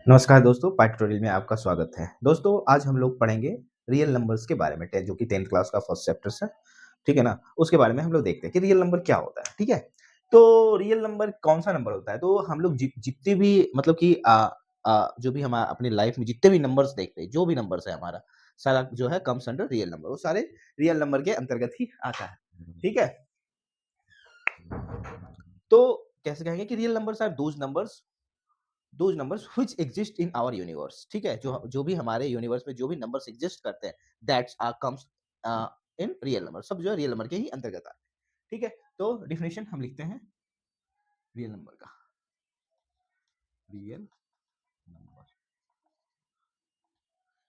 नमस्कार दोस्तों, पाठ ट्यूटोरियल में आपका स्वागत है। दोस्तों, आज हम लोग पढ़ेंगे रियल नंबर्स के बारे में जो कि 10th क्लास का फर्स्ट चैप्टर्स है, ठीक है ना? उसके बारे में हम लोग देखते हैं कि रियल नंबर क्या होता है, ठीक है? तो रियल नंबर कौन-सा नंबर होता है? तो हम लोग जितने भी मतलब कि जो भी हम अपनी लाइफ में जितने भी नंबर्स देखते हैं, जो भी नंबर्स है हमारा, सारा जो है कम्स अंडर रियल नंबर। वो सारे रियल नंबर के अंतर्गत ही आता है, ठीक है? तो कैसे कहेंगे कि real numbers are those numbers which exist in our universe, ठीक है? जो जो भी हमारे यूनिवर्स में जो भी नंबर्स एक्जिस्ट करते हैं, that's are comes a, in real number. सब जो है रियल नंबर के ही अंतर्गत आते हैं, ठीक है? तो डेफिनिशन हम लिखते हैं रियल नंबर का। रियल नंबर,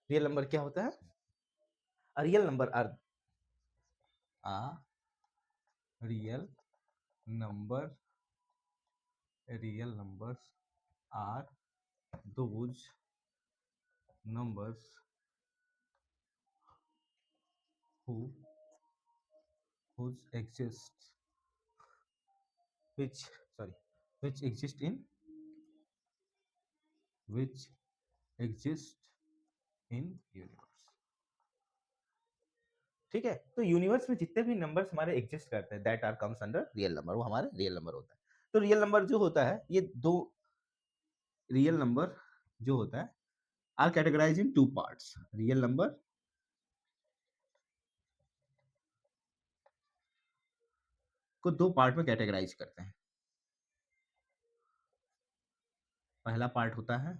रियल नंबर क्या होता है? Real number are a real number real numbers are those numbers who whose exists which sorry which exist in which exist in universe, ठीक है? तो यूनिवर्स में जितने भी नंबर्स हमारे एग्जिस्ट करते हैं that are comes under real number, वो हमारे रियल नंबर होता है। तो रियल नंबर जो होता है, ये दो रियल नंबर जो होता है are categorise in two parts. Real number को दो पार्ट में कैटेगराइज करते हैं। पहला पार्ट होता है,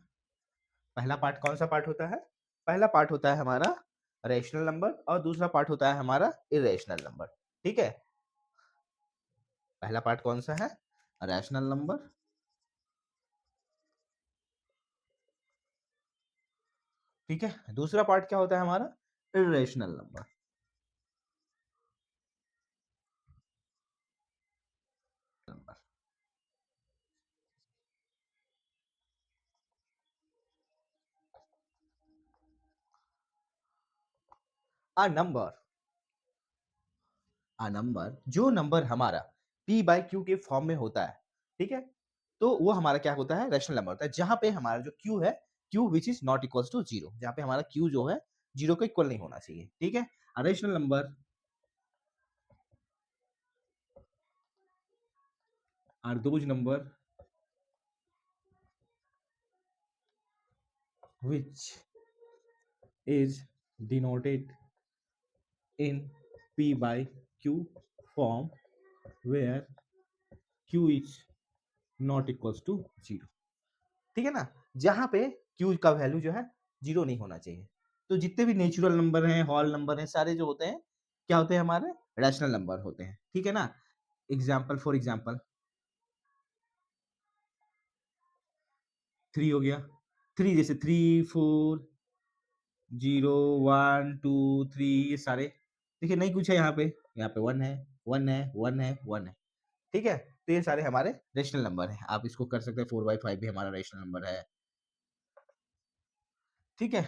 पहला पार्ट कौन सा पार्ट होता है? पहला पार्ट होता है हमारा रैशनल नंबर और दूसरा पार्ट होता है हमारा इरेशनल नंबर, ठीक है? पहला पार्ट कौन सा है? रैशनल नंबर, ठीक है? दूसरा पार्ट क्या होता है हमारा? Irrational number. Number a number जो नंबर हमारा p बाय q के फॉर्म में होता है, ठीक है? तो वो हमारा क्या होता है? रैशनल नंबर होता है, जहाँ पे हमारा जो q है, q which is not equals to 0, जहाँ पे हमारा q जो है 0 के इक्वल नहीं होना चाहिए, ठीक है? Rational number are those number which is denoted in p by q form where q is not equals to 0, ठीक है ना? जहाँ पे q का वैल्यू जो है 0 नहीं होना चाहिए। तो जितने भी नेचुरल नंबर हैं, होल नंबर हैं, सारे जो होते हैं, क्या होते हैं हमारे? रैशनल नंबर होते हैं, ठीक है ना? एग्ज़ाम्पल फॉर एग्ज़ाम्पल 3 हो गया। 3 जैसे 3, 4, 0, 1, 2, 3 ये सारे देखिए नहीं कुछ है यहाँ पे 1 है, 1 है, 1 है, 1 है, ठीक है? तो ये सारे हमारे रैशनल नंबर हैं। आप इसको कर सकते हैं 4/5 भी हमारा रैशनल नंबर है, ठीक है?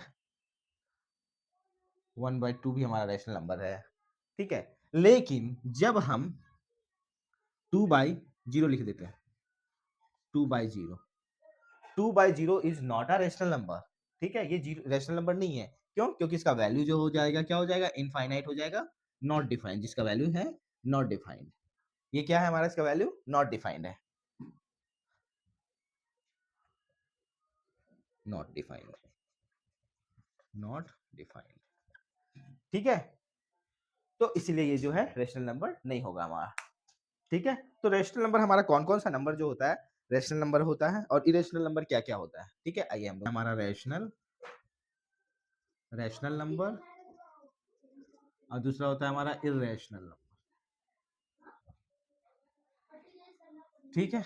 1/2 भी हमारा रैशनल नंबर है, ठीक है? लेकिन जब हम 2/0 लिख देते हैं, 2/0 2/0 is not a rational number, ठीक है? ये रैशनल नंबर नहीं है। क्यों? क्योंकि इसका वैल्यू जो हो जाएगा क्या हो जाएगा? इनफाइनाइट हो जाएगा, नॉट डिफाइंड, जिसका वैल्यू है नॉट डिफाइंड। ये क्या है हमारा? इसका वैल्यू नॉट डिफाइंड है, नॉट डिफाइंड, नॉट डिफाइंड, ठीक है? तो इसलिए ये जो है रैशनल नंबर नहीं होगा हमारा, ठीक है? तो रैशनल नंबर हमारा कौन-कौन सा नंबर जो होता है, रैशनल नंबर होता है और इरेशनल नंबर क्या-क्या होता है, ठीक है? आइए हम लोग हमारा रैशनल रैशनल नंबर और दूसरा होता है हमारा इर्रेशनल नंबर, ठीक है?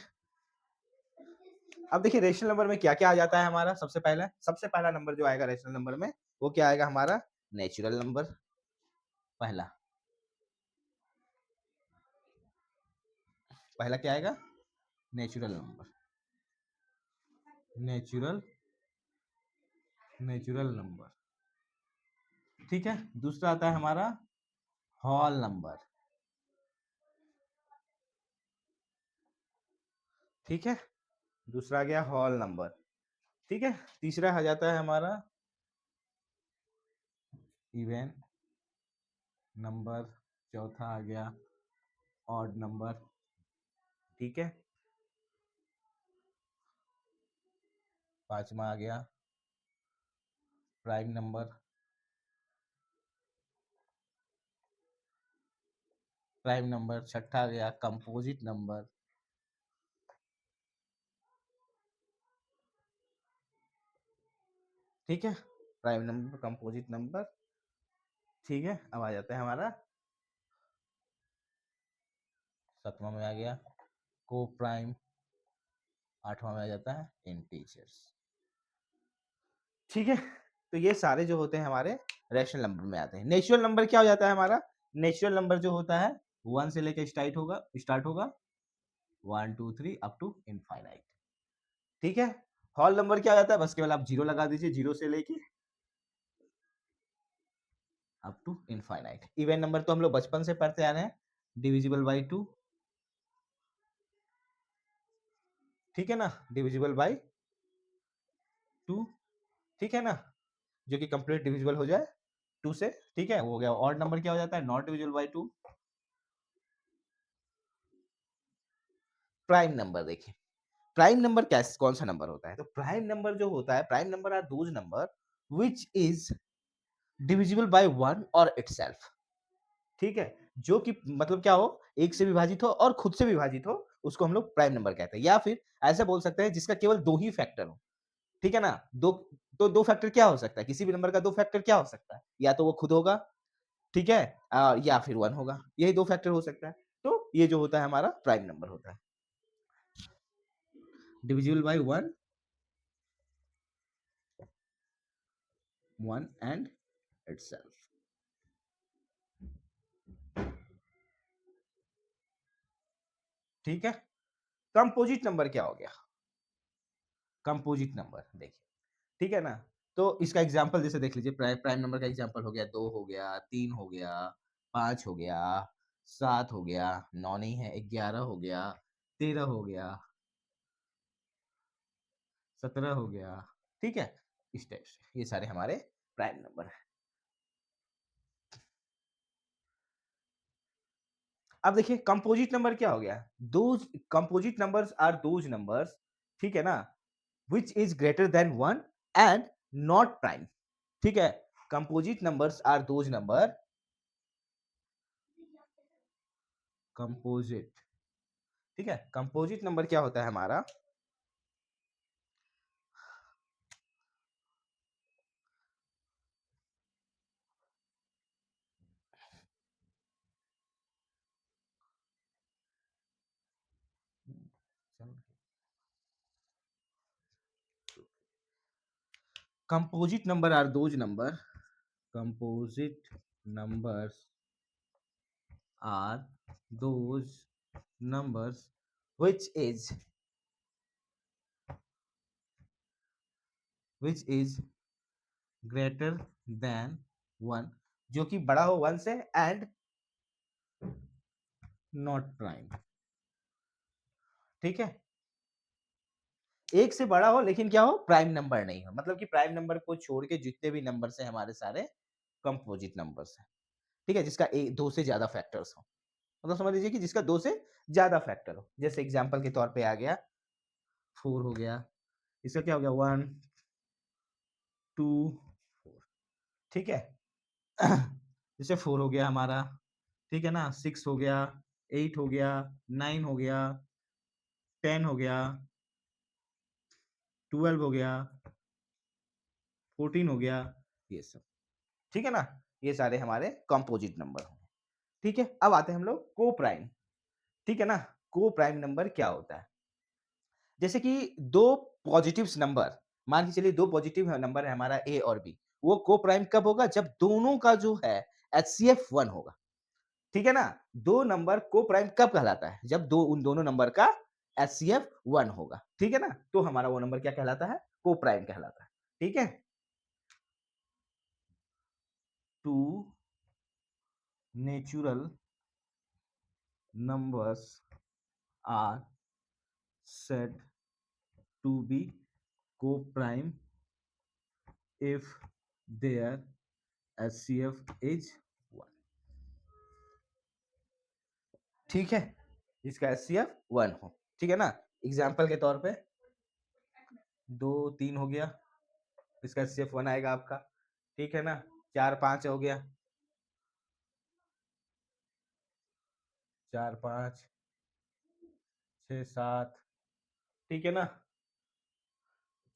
अब देखिए रैशनल नंबर में क्या-क्या आ जाता है हमारा? सबसे पहला नंबर जो आएगा रैशनल नंबर में, वो क्या आएगा हमारा? नेचुरल नंबर, पहला। पहला क्या आएगा? Natural number, natural natural number, ठीक है? दूसरा आता है हमारा होल नंबर, ठीक है? दूसरा आ गया होल नंबर, ठीक है, तीसरा आ जाता है हमारा इवन नंबर, चौथा आ गया ऑड नंबर। ठीक है, पांचवा आ गया प्राइम नंबर। प्राइम नंबर, छठा आ गया कंपोजिट नंबर। ठीक है, प्राइम नंबर, कंपोजिट नंबर। ठीक है, अब आ जाता है हमारा सातवां में आ गया को प्राइम, आठवां में आ जाता है इंटीजर्स। ठीक है, तो ये सारे जो होते हैं हमारे रैशनल नंबर में आते हैं। नेचुरल नंबर क्या हो जाता है हमारा? नेचुरल नंबर जो होता है 1 से लेकर स्टार्ट होगा 1 2 3 अप टू इनफाइनाइट। ठीक है, होल नंबर क्या हो जाता है? बस केवल आप जीरो लगा दीजिए, जीरो से लेके up to infinite. Even number तो हम लोग बचपन से पढ़ते आ रहे हैं, डिविजिबल बाई 2। ठीक है ना, डिविजिबल बाई 2। ठीक है ना, जो कि कंप्लीट डिविजिबल हो जाए 2 से। ठीक है, वो हो गया। ऑड नंबर क्या हो जाता है? Not divisible by 2। Prime number देखिए, प्राइम नंबर कैसे, कौन सा नंबर होता है? तो प्राइम नंबर जो होता है, prime number are those number which is divisible by one और इटसेल्फ। ठीक है, जो कि मतलब क्या हो, एक से विभाजित हो और खुद से विभाजित हो, उसको हम लोग प्राइम नंबर कहते हैं। या फिर ऐसे बोल सकते हैं जिसका केवल दो ही फैक्टर हो। ठीक है ना, दो। तो दो फैक्टर क्या हो सकता है? किसी भी नंबर का दो फैक्टर क्या हो सकता है? या तो वो खुद होगा, ठीक है, या फिर वन होगा। यही दो फैक्टर हो सकता है। तो ये जो होता है हमारा प्राइम नंबर होता है, divisible by one, one and itself. ठीक है, कंपोजिट नंबर क्या हो गया? कंपोजिट नंबर देखिए, ठीक है ना, तो इसका एग्जांपल जैसे देख लीजिए, प्राइम नंबर का एग्जांपल हो गया, 2 हो गया, 3 हो गया, 5 हो गया, 7 हो गया, 9 नहीं है, 11 हो गया, 13 हो गया, 17 हो गया। ठीक है, इस टाइप से ये सारे हमारे प्राइम नंबर हैं। अब देखिए कंपोजिट नंबर क्या हो गया? Those composite numbers are those numbers, ठीक है ना, which is greater than 1 and not prime। ठीक है, composite numbers are those number, composite, ठीक है, कंपोजिट नंबर क्या होता है हमारा? Composite number are those number, composite numbers are those numbers which is greater than 1, जो कि बड़ा हो 1 से, एंड नॉट प्राइम। ठीक है, एक से बड़ा हो लेकिन क्या हो, प्राइम नंबर नहीं हो। मतलब कि प्राइम नंबर को छोड़ के जितने भी नंबर है हमारे सारे कंपोजिट नंबर्स हैं। ठीक है, जिसका एक दो से ज्यादा फैक्टर्स हो, मतलब समझ लीजिए कि जिसका दो से ज्यादा फैक्टर हो। जैसे एग्जांपल के तौर पे आ गया 4 हो गया, इसका क्या हो गया 1 2 4। ठीक है, जैसे 4 हो गया हमारा, ठीक है ना, 6 हो गया, 8 हो गया, 9 हो गया, 10 हो गया, 12 हो गया, 14 हो गया, ये सब। ठीक है ना, ये सारे हमारे कंपोजिट नंबर होंगे। ठीक है, अब आते हैं हम लोग को प्राइम। ठीक है ना, को प्राइम नंबर क्या होता है? जैसे कि दो पॉजिटिव नंबर, मान के चलिए दो पॉजिटिव नंबर है हमारा ए और बी, वो को प्राइम कब होगा? जब दोनों का जो है एचसीएफ 1 होगा। ठीक है ना, दो नंबर को प्राइम कब कहलाता है? जब दो उन दोनों नंबर का एचसीएफ 1 होगा। ठीक है ना, तो हमारा वो नंबर क्या कहलाता है? को प्राइम कहलाता है। ठीक है, two natural numbers are said to be co-prime if their HCF is 1। ठीक है, जिसका HCF 1 हो, ठीक है ना। एग्जाम्पल के तौर पे 2 3 हो गया, इसका HCF 1 आएगा आपका, ठीक है ना। 4 5 हो गया, 4 5 6 7, ठीक है ना।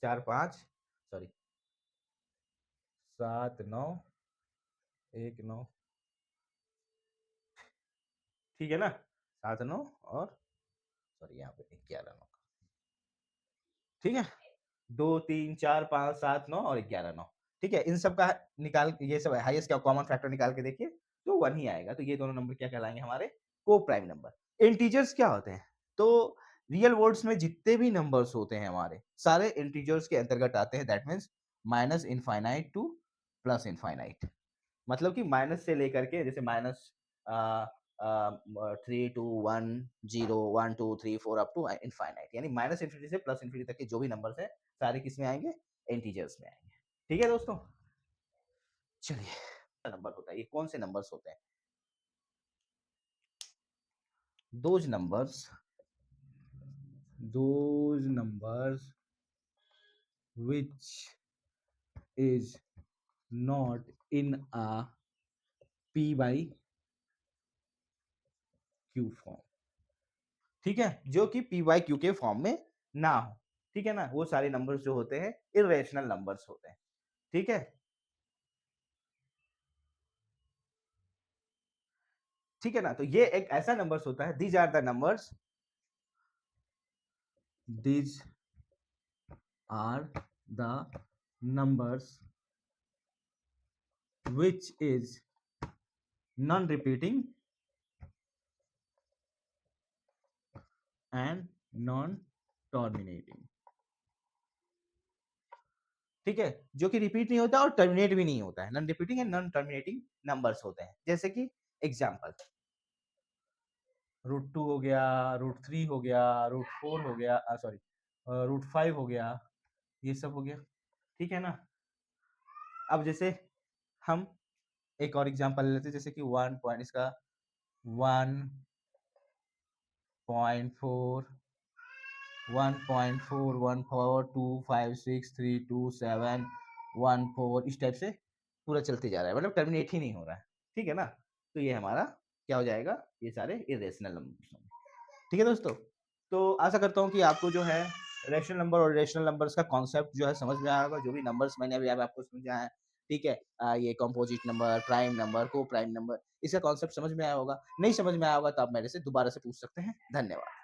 4 5 सॉरी 7 9 1 9, ठीक है ना। 7 9 और सॉरी यहाँ पे 11 9, ठीक है। 2 3 4 5 7 9 और 11 9, ठीक है। इन सब का निकाल, ये सब हाईएस्ट का कॉमन फैक्टर निकाल के देखिए तो 1 ही आएगा। तो ये दोनों नंबर क्या कहलाएंगे, हमारे को प्राइम नंबर। इंटीजर्स क्या होते हैं, तो रियल वर्ड्स में जितने भी नंबर्स होते हैं हमारे सारे इंटीजर्स के अंतर्गत आते हैं। That means minus infinite two plus infinite, मतलब कि माइनस से लेकर के, जैसे माइनस 3 2 1 0 1 2 3 4 अप टू इनफाइनाइट, यानी माइनस इन्फिनिटी से प्लस इन्फिनिटी तक के जो भी नंबर्स हैं सारे किस में आएंगे, इंटीजर्स में आएंगे। ठीक है दोस्तों, चलिए नंबर होता है, ये कौन से नंबर्स होते हैं, those numbers which is not in a p by q form, ठीक है, जो कि p by q के फॉर्म में ना हो, ठीक है ना। वो सारे नंबर्स जो होते हैं इरेशनल नंबर्स होते हैं, ठीक है। ठीक है ना, तो ये एक ऐसा नंबर्स होता है, these are the numbers, these are the numbers which is non-repeating and non-terminating, ठीक है, जो कि रिपीट नहीं होता और टर्मिनेट भी नहीं होता है, non repeating and non terminating numbers होते हैं। जैसे कि एग्जांपल √2 हो गया, √3 हो गया, √4 हो गया, सॉरी √5 हो गया, ये सब हो गया, ठीक है ना। अब जैसे हम एक और एग्जांपल लेते हैं, जैसे कि 1 पॉइंट इसका 1.4 1.4 1.4 2 5 6 3 2 7 1 4, इस टाइप से पूरा चलते जा रहा है, मतलब टर्मिनेट ही नहीं हो रहा है, ठीक है ना। तो ये हमारा क्या हो जाएगा, ये सारे इरेशनल नंबर्स होंगे, ठीक है दोस्तों। तो आशा करता हूँ कि आपको जो है रेशनल नंबर और इरेशनल नंबर्स का कॉन्सेप्ट जो है समझ में आया होगा। जो भी नंबर्स मैंने अभी आपको समझाया है, ठीक है, ये कंपोजिट नंबर, प्राइम नंबर, को प्राइम नंबर, इसका कॉन्सेप्ट समझ में आया होगा। नहीं समझ में आया होगा तो आप मेरे से दोबारा से पूछ सकते हैं। धन्यवाद।